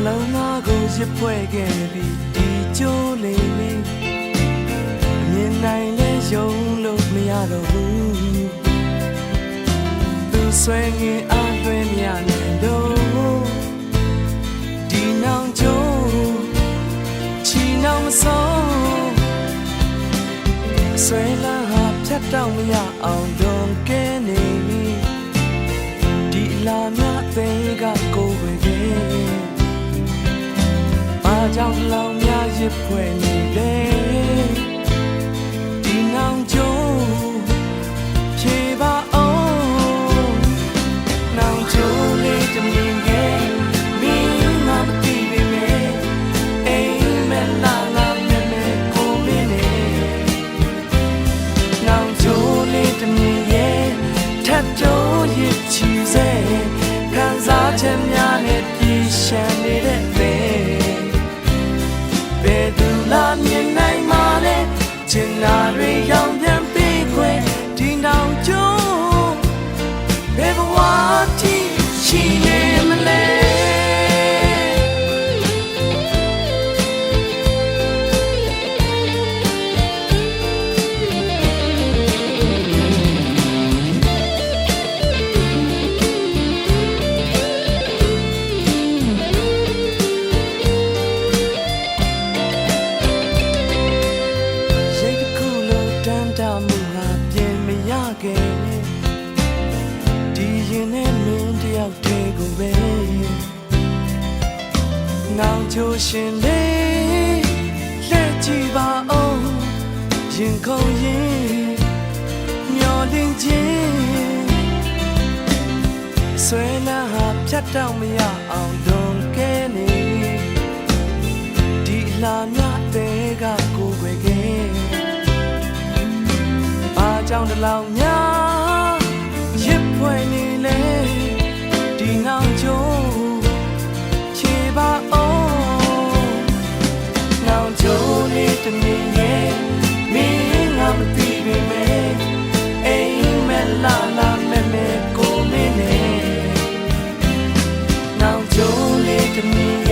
လုံးသားကိုရစ်ဖွဲ့ခဲ့ပြီးဒီကျိုးလေးလေးမြင်နိုင်လဲယုံလို့မရတော့ဘူးသူဆွဲငင်အားလွှဲမရနိုင်တော့ဒီနောင်ကျိုးချီနောင်မဆုံးဆွဲလာဟာဖြတ်တော့မရအောင်တော့ကဲနေဒီလာမြသေးကကိုယ်ပဲဘာကြောင့်လောင်များရစ်ဖွဲ့နေလဲဒီနောင်ကျိုးဖြေပါအောင်နောင်ကျိုးလေးတမြင်ခဲ့မင်းမမသိပေမဲ့အိမ်မလာလာမဲမဲကိုမင်းနေနောင်ကျိုးလေးတမြင်ရဲ့ထပ်တိုးရစ်ချီစေခံစားချက်များနဲ့ပြေရှံနေတဲ့ဘယ်သူလာမြင်နိုင်မှလဲချင်နာတွေရောင်ပြန်ပြီးခွဲဒီနောင်ကျိုးဘယ်ဘဝတိရှိနေမလဲဒီရင်နဲ့မင်းတယောက်တည်းကိုပဲနောင်ချိုးရှင်လေးလက်ကြည့်ပါအောင်ရင်ခုန်ရင်မျောလင်းခြင်းဆွဲလာဟာဖြတ်တော့မရအောင်ဒုံကဲနေဒီလာမြတဲ့ကကိုယ်ွယ်ခဲ့အားကြောင့်တလောင်များရစ်ဖွဲ့နေလေဒီနောင်ကျိုးချေပါအောင်နောင်ကျိုးလေးတမြင်ရဲ့မင်းငါမသိပေမဲ့အိမ်မလာလာမဲမဲကိုမင်းနေနောင်ကျိုးလေးတမြင်